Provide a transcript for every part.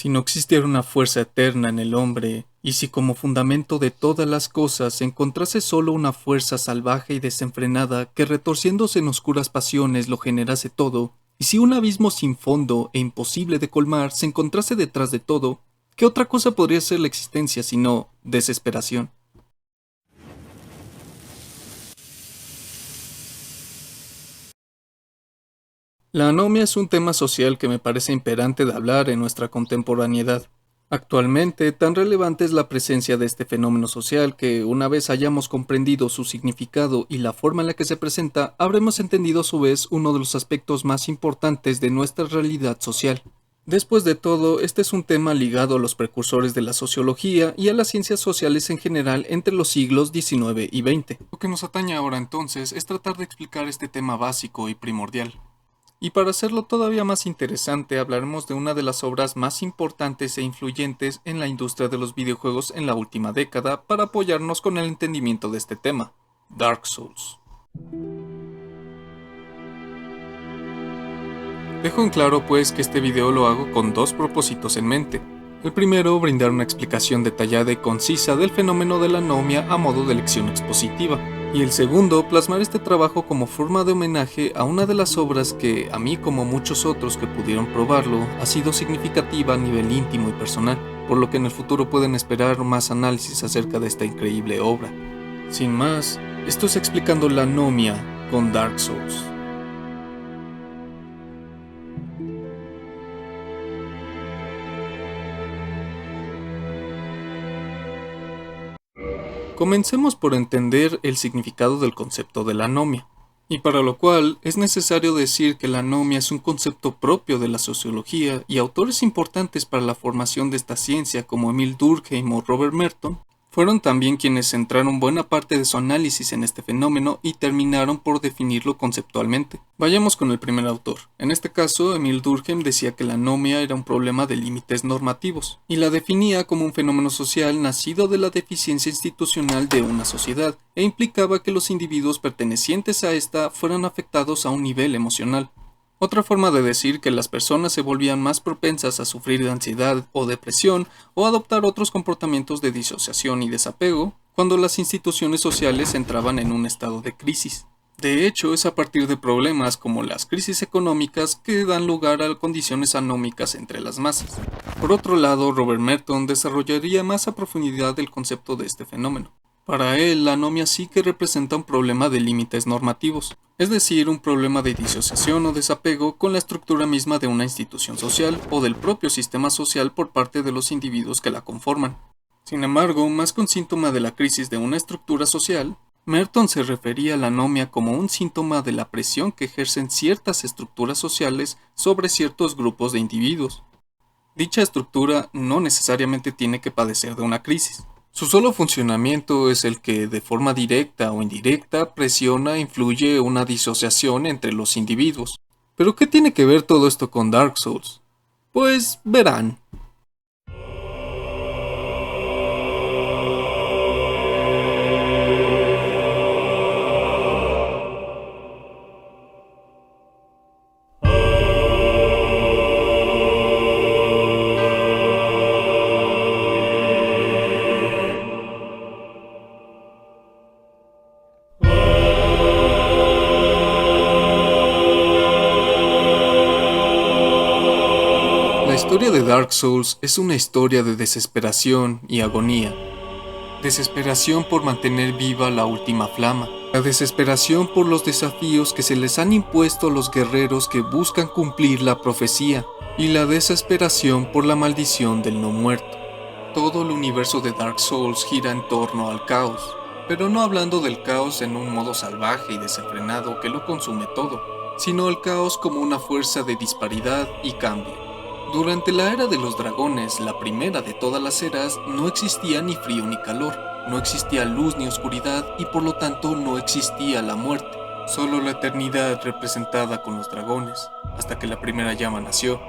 Si no existiera una fuerza eterna en el hombre, y si como fundamento de todas las cosas se encontrase solo una fuerza salvaje y desenfrenada que retorciéndose en oscuras pasiones lo generase todo, y si un abismo sin fondo e imposible de colmar se encontrase detrás de todo, ¿qué otra cosa podría ser la existencia sino desesperación? La anomia es un tema social que me parece imperante de hablar en nuestra contemporaneidad. Actualmente, tan relevante es la presencia de este fenómeno social que, una vez hayamos comprendido su significado y la forma en la que se presenta, habremos entendido a su vez uno de los aspectos más importantes de nuestra realidad social. Después de todo, este es un tema ligado a los precursores de la sociología y a las ciencias sociales en general entre los siglos XIX y XX. Lo que nos atañe ahora entonces es tratar de explicar este tema básico y primordial. Y para hacerlo todavía más interesante, hablaremos de una de las obras más importantes e influyentes en la industria de los videojuegos en la última década para apoyarnos con el entendimiento de este tema, Dark Souls. Dejo en claro pues que este video lo hago con dos propósitos en mente. El primero, brindar una explicación detallada y concisa del fenómeno de la anomia a modo de lección expositiva. Y el segundo, plasmar este trabajo como forma de homenaje a una de las obras que, a mí como muchos otros que pudieron probarlo, ha sido significativa a nivel íntimo y personal, por lo que en el futuro pueden esperar más análisis acerca de esta increíble obra. Sin más, esto es explicando la anomia con Dark Souls. Comencemos por entender el significado del concepto de la anomia, y para lo cual es necesario decir que la anomia es un concepto propio de la sociología y autores importantes para la formación de esta ciencia como Emil Durkheim o Robert Merton fueron también quienes centraron buena parte de su análisis en este fenómeno y terminaron por definirlo conceptualmente. Vayamos con el primer autor. En este caso, Emil Durkheim decía que la anomia era un problema de límites normativos, y la definía como un fenómeno social nacido de la deficiencia institucional de una sociedad, e implicaba que los individuos pertenecientes a esta fueran afectados a un nivel emocional. Otra forma de decir que las personas se volvían más propensas a sufrir de ansiedad o depresión o adoptar otros comportamientos de disociación y desapego cuando las instituciones sociales entraban en un estado de crisis. De hecho, es a partir de problemas como las crisis económicas que dan lugar a condiciones anómicas entre las masas. Por otro lado, Robert Merton desarrollaría más a profundidad el concepto de este fenómeno. Para él, la anomia sí que representa un problema de límites normativos, es decir, un problema de disociación o desapego con la estructura misma de una institución social o del propio sistema social por parte de los individuos que la conforman. Sin embargo, más que un síntoma de la crisis de una estructura social, Merton se refería a la anomia como un síntoma de la presión que ejercen ciertas estructuras sociales sobre ciertos grupos de individuos. Dicha estructura no necesariamente tiene que padecer de una crisis. Su solo funcionamiento es el que, de forma directa o indirecta, presiona e influye una disociación entre los individuos. ¿Pero qué tiene que ver todo esto con Dark Souls? Pues verán. La historia de Dark Souls es una historia de desesperación y agonía. Desesperación por mantener viva la última flama. La desesperación por los desafíos que se les han impuesto a los guerreros que buscan cumplir la profecía. Y la desesperación por la maldición del no muerto. Todo el universo de Dark Souls gira en torno al caos. Pero no hablando del caos en un modo salvaje y desenfrenado que lo consume todo, sino el caos como una fuerza de disparidad y cambio. Durante la era de los dragones, la primera de todas las eras, no existía ni frío ni calor, no existía luz ni oscuridad y por lo tanto no existía la muerte, solo la eternidad representada con los dragones, hasta que la primera llama nació,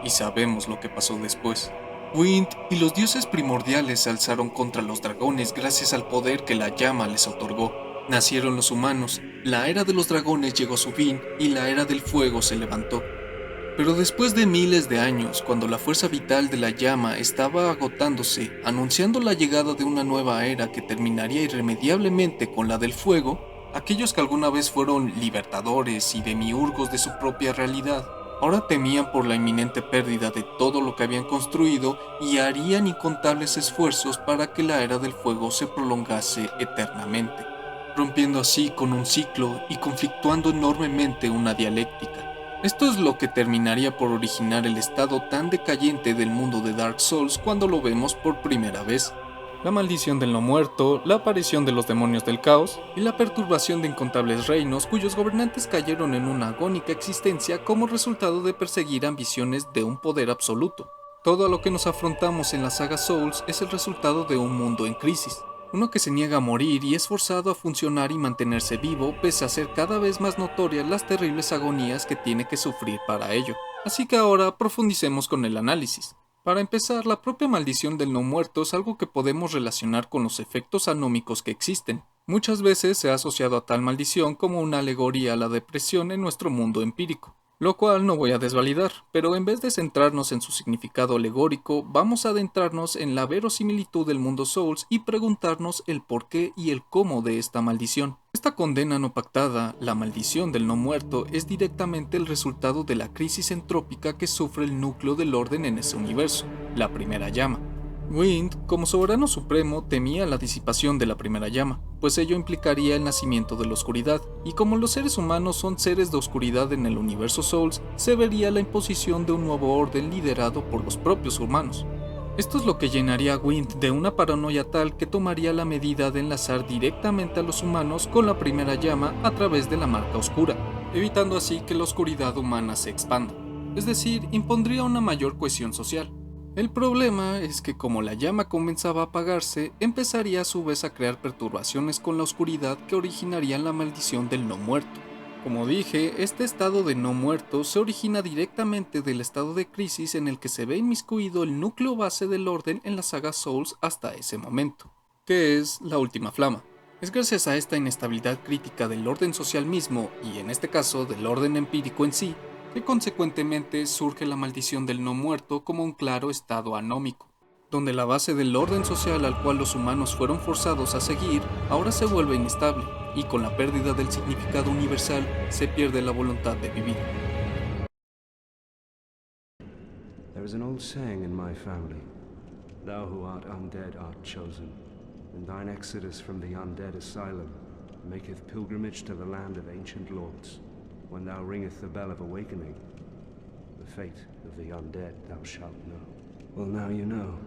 y sabemos lo que pasó después. Wind y los dioses primordiales se alzaron contra los dragones gracias al poder que la llama les otorgó. Nacieron los humanos, la era de los dragones llegó a su fin y la era del fuego se levantó. Pero después de miles de años, cuando la fuerza vital de la llama estaba agotándose, anunciando la llegada de una nueva era que terminaría irremediablemente con la del fuego, aquellos que alguna vez fueron libertadores y demiurgos de su propia realidad, ahora temían por la inminente pérdida de todo lo que habían construido y harían incontables esfuerzos para que la era del fuego se prolongase eternamente, rompiendo así con un ciclo y conflictuando enormemente una dialéctica. Esto es lo que terminaría por originar el estado tan decayente del mundo de Dark Souls cuando lo vemos por primera vez. La maldición del no muerto, la aparición de los demonios del caos y la perturbación de incontables reinos cuyos gobernantes cayeron en una agónica existencia como resultado de perseguir ambiciones de un poder absoluto. Todo a lo que nos afrontamos en la saga Souls es el resultado de un mundo en crisis. Uno que se niega a morir y es forzado a funcionar y mantenerse vivo pese a ser cada vez más notorias las terribles agonías que tiene que sufrir para ello. Así que ahora profundicemos con el análisis. Para empezar, la propia maldición del no muerto es algo que podemos relacionar con los efectos anómicos que existen. Muchas veces se ha asociado a tal maldición como una alegoría a la depresión en nuestro mundo empírico, lo cual no voy a desvalidar, pero en vez de centrarnos en su significado alegórico, vamos a adentrarnos en la verosimilitud del mundo Souls y preguntarnos el porqué y el cómo de esta maldición. Esta condena no pactada, la maldición del no muerto, es directamente el resultado de la crisis entrópica que sufre el núcleo del orden en ese universo, la primera llama. Wind, como soberano supremo, temía la disipación de la primera llama, pues ello implicaría el nacimiento de la oscuridad, y como los seres humanos son seres de oscuridad en el universo Souls, se vería la imposición de un nuevo orden liderado por los propios humanos. Esto es lo que llenaría a Wind de una paranoia tal que tomaría la medida de enlazar directamente a los humanos con la primera llama a través de la marca oscura, evitando así que la oscuridad humana se expanda, es decir, impondría una mayor cohesión social. El problema es que como la llama comenzaba a apagarse, empezaría a su vez a crear perturbaciones con la oscuridad que originarían la maldición del no muerto. Como dije, este estado de no muerto se origina directamente del estado de crisis en el que se ve inmiscuido el núcleo base del orden en la saga Souls hasta ese momento, que es la última flama. Es gracias a esta inestabilidad crítica del orden social mismo, y en este caso del orden empírico en sí, que consecuentemente surge la maldición del no muerto como un claro estado anómico, donde la base del orden social al cual los humanos fueron forzados a seguir ahora se vuelve inestable, y con la pérdida del significado universal se pierde la voluntad de vivir. There is an old saying in my family, thou who art undead art chosen, and thine exodus from the undead asylum maketh pilgrimage to the land of ancient lords. When thou ringeth the bell of awakening, the fate of the undead thou shalt know. Well, now you know.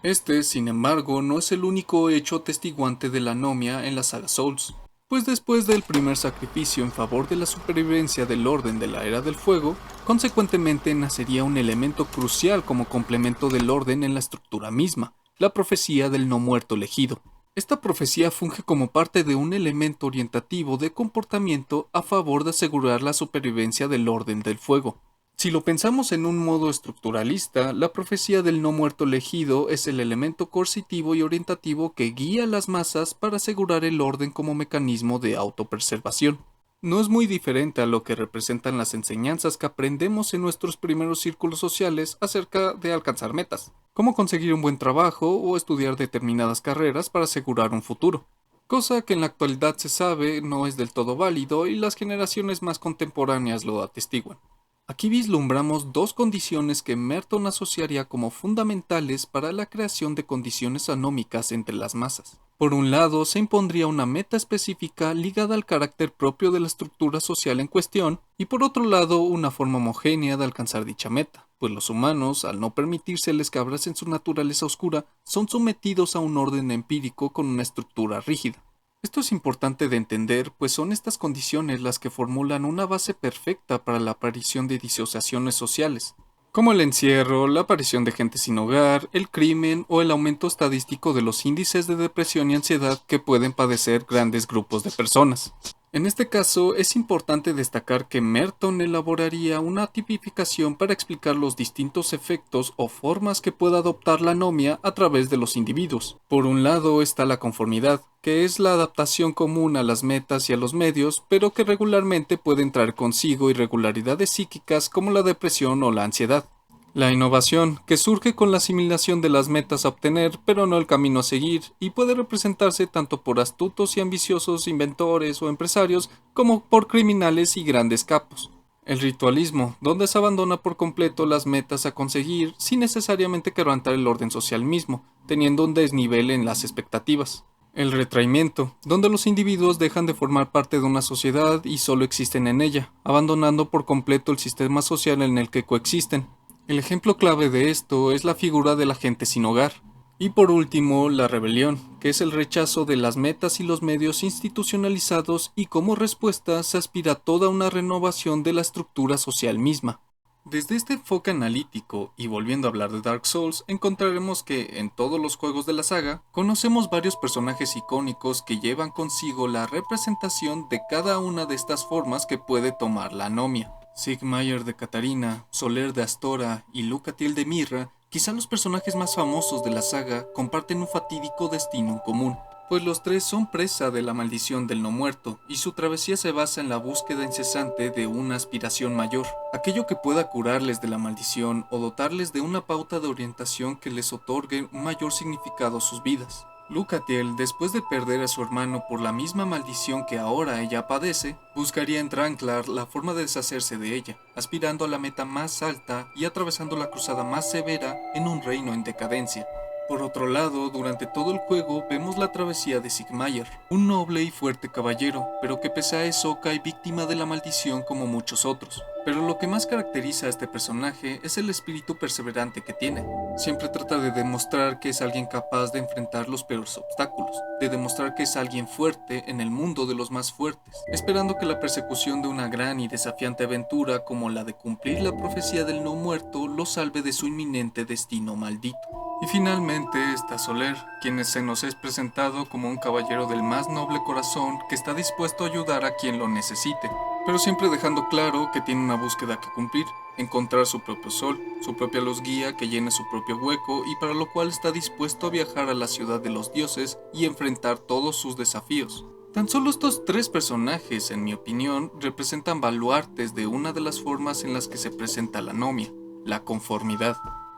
Este, sin embargo, no es el único hecho testiguante de la anomia en la saga Souls, pues después del primer sacrificio en favor de la supervivencia del orden de la Era del Fuego, consecuentemente nacería un elemento crucial como complemento del orden en la estructura misma, la profecía del no muerto elegido. Esta profecía funge como parte de un elemento orientativo de comportamiento a favor de asegurar la supervivencia del orden del fuego. Si lo pensamos en un modo estructuralista, la profecía del no muerto elegido es el elemento coercitivo y orientativo que guía a las masas para asegurar el orden como mecanismo de autopreservación. No es muy diferente a lo que representan las enseñanzas que aprendemos en nuestros primeros círculos sociales acerca de alcanzar metas, cómo conseguir un buen trabajo o estudiar determinadas carreras para asegurar un futuro, cosa que en la actualidad se sabe no es del todo válido y las generaciones más contemporáneas lo atestiguan. Aquí vislumbramos dos condiciones que Merton asociaría como fundamentales para la creación de condiciones anómicas entre las masas. Por un lado, se impondría una meta específica ligada al carácter propio de la estructura social en cuestión, y por otro lado, una forma homogénea de alcanzar dicha meta, pues los humanos, al no permitírseles que abracen su naturaleza oscura, son sometidos a un orden empírico con una estructura rígida. Esto es importante de entender, pues son estas condiciones las que formulan una base perfecta para la aparición de disociaciones sociales, como el encierro, la aparición de gente sin hogar, el crimen o el aumento estadístico de los índices de depresión y ansiedad que pueden padecer grandes grupos de personas. En este caso, es importante destacar que Merton elaboraría una tipificación para explicar los distintos efectos o formas que puede adoptar la anomia a través de los individuos. Por un lado está la conformidad, que es la adaptación común a las metas y a los medios, pero que regularmente puede traer consigo irregularidades psíquicas como la depresión o la ansiedad. La innovación, que surge con la asimilación de las metas a obtener, pero no el camino a seguir, y puede representarse tanto por astutos y ambiciosos inventores o empresarios, como por criminales y grandes capos. El ritualismo, donde se abandona por completo las metas a conseguir, sin necesariamente quebrantar el orden social mismo, teniendo un desnivel en las expectativas. El retraimiento, donde los individuos dejan de formar parte de una sociedad y solo existen en ella, abandonando por completo el sistema social en el que coexisten. El ejemplo clave de esto es la figura de la gente sin hogar. Y por último, la rebelión, que es el rechazo de las metas y los medios institucionalizados y como respuesta se aspira a toda una renovación de la estructura social misma. Desde este enfoque analítico, y volviendo a hablar de Dark Souls, encontraremos que, en todos los juegos de la saga, conocemos varios personajes icónicos que llevan consigo la representación de cada una de estas formas que puede tomar la anomia. Sigmar de Catarina, Soler de Astora y Lucatiel de Mirra, quizá los personajes más famosos de la saga, comparten un fatídico destino en común, pues los tres son presa de la maldición del no muerto, y su travesía se basa en la búsqueda incesante de una aspiración mayor, aquello que pueda curarles de la maldición o dotarles de una pauta de orientación que les otorgue un mayor significado a sus vidas. Lucatiel, después de perder a su hermano por la misma maldición que ahora ella padece, buscaría en Dranklar la forma de deshacerse de ella, aspirando a la meta más alta y atravesando la cruzada más severa en un reino en decadencia. Por otro lado, durante todo el juego vemos la travesía de Sigmar, un noble y fuerte caballero, pero que pese a eso cae víctima de la maldición como muchos otros. Pero lo que más caracteriza a este personaje es el espíritu perseverante que tiene. Siempre trata de demostrar que es alguien capaz de enfrentar los peores obstáculos, de demostrar que es alguien fuerte en el mundo de los más fuertes, esperando que la persecución de una gran y desafiante aventura como la de cumplir la profecía del no muerto lo salve de su inminente destino maldito. Y finalmente está Soler, quien se nos es presentado como un caballero del más noble corazón que está dispuesto a ayudar a quien lo necesite, pero siempre dejando claro que tiene una búsqueda que cumplir, encontrar su propio sol, su propia luz guía que llene su propio hueco y para lo cual está dispuesto a viajar a la ciudad de los dioses y enfrentar todos sus desafíos. Tan solo estos tres personajes, en mi opinión, representan baluartes de una de las formas en las que se presenta la anomia, la conformidad.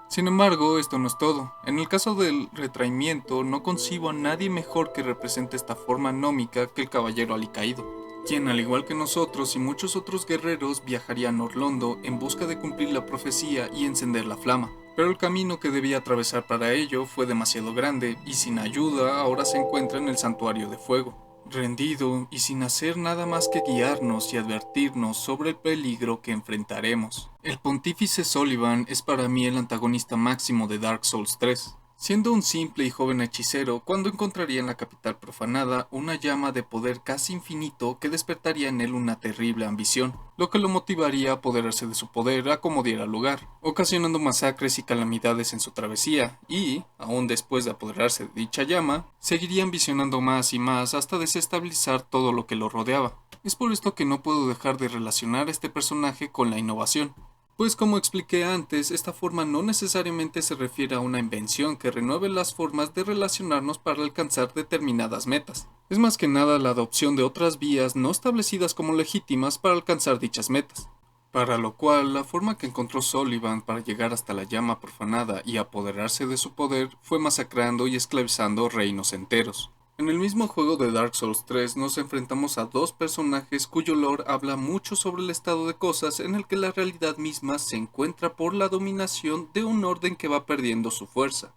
Sin embargo, esto no es todo. En el caso del retraimiento, no concibo a nadie mejor que represente esta forma anómica que el caballero alicaído, quien al igual que nosotros y muchos otros guerreros viajaría a Norlondo en busca de cumplir la profecía y encender la flama. Pero el camino que debía atravesar para ello fue demasiado grande y sin ayuda ahora se encuentra en el santuario de fuego, rendido y sin hacer nada más que guiarnos y advertirnos sobre el peligro que enfrentaremos. El pontífice Sullivan es para mí el antagonista máximo de Dark Souls 3. Siendo un simple y joven hechicero, cuando encontraría en la capital profanada una llama de poder casi infinito que despertaría en él una terrible ambición, lo que lo motivaría a apoderarse de su poder a como diera lugar, ocasionando masacres y calamidades en su travesía, y, aún después de apoderarse de dicha llama, seguiría ambicionando más y más hasta desestabilizar todo lo que lo rodeaba. Es por esto que no puedo dejar de relacionar a este personaje con la innovación. Pues como expliqué antes, esta forma no necesariamente se refiere a una invención que renueve las formas de relacionarnos para alcanzar determinadas metas. Es más que nada la adopción de otras vías no establecidas como legítimas para alcanzar dichas metas. Para lo cual, la forma que encontró Sullivan para llegar hasta la llama profanada y apoderarse de su poder fue masacrando y esclavizando reinos enteros. En el mismo juego de Dark Souls 3 nos enfrentamos a dos personajes cuyo lore habla mucho sobre el estado de cosas en el que la realidad misma se encuentra por la dominación de un orden que va perdiendo su fuerza.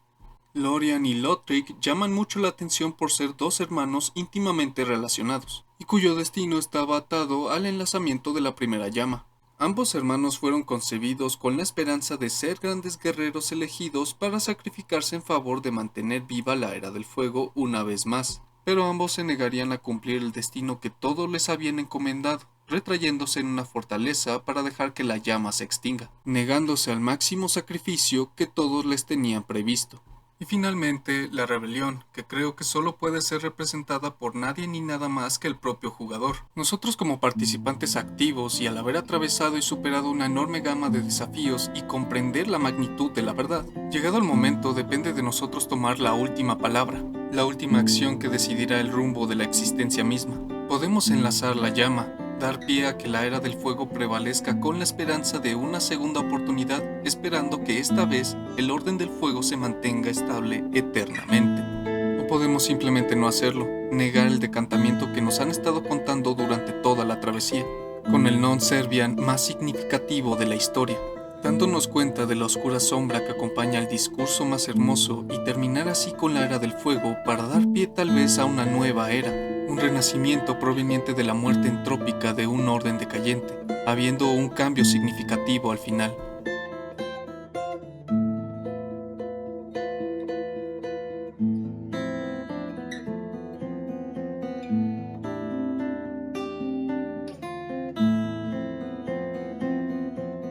Lorian y Lothric llaman mucho la atención por ser dos hermanos íntimamente relacionados, y cuyo destino estaba atado al enlazamiento de la primera llama. Ambos hermanos fueron concebidos con la esperanza de ser grandes guerreros elegidos para sacrificarse en favor de mantener viva la Era del Fuego una vez más, pero ambos se negarían a cumplir el destino que todos les habían encomendado, retrayéndose en una fortaleza para dejar que la llama se extinga, negándose al máximo sacrificio que todos les tenían previsto. Y finalmente, la rebelión, que creo que solo puede ser representada por nadie ni nada más que el propio jugador. Nosotros como participantes activos y al haber atravesado y superado una enorme gama de desafíos y comprender la magnitud de la verdad, llegado el momento depende de nosotros tomar la última palabra, la última acción que decidirá el rumbo de la existencia misma. Podemos enlazar la llama, dar pie a que la era del fuego prevalezca con la esperanza de una segunda oportunidad, esperando que esta vez el orden del fuego se mantenga estable eternamente. O podemos simplemente no hacerlo, negar el decantamiento que nos han estado contando durante toda la travesía, con el non serviam más significativo de la historia, dándonos cuenta de la oscura sombra que acompaña el discurso más hermoso y terminar así con la era del fuego para dar pie tal vez a una nueva era, un renacimiento proveniente de la muerte entrópica de un orden decayente, habiendo un cambio significativo al final.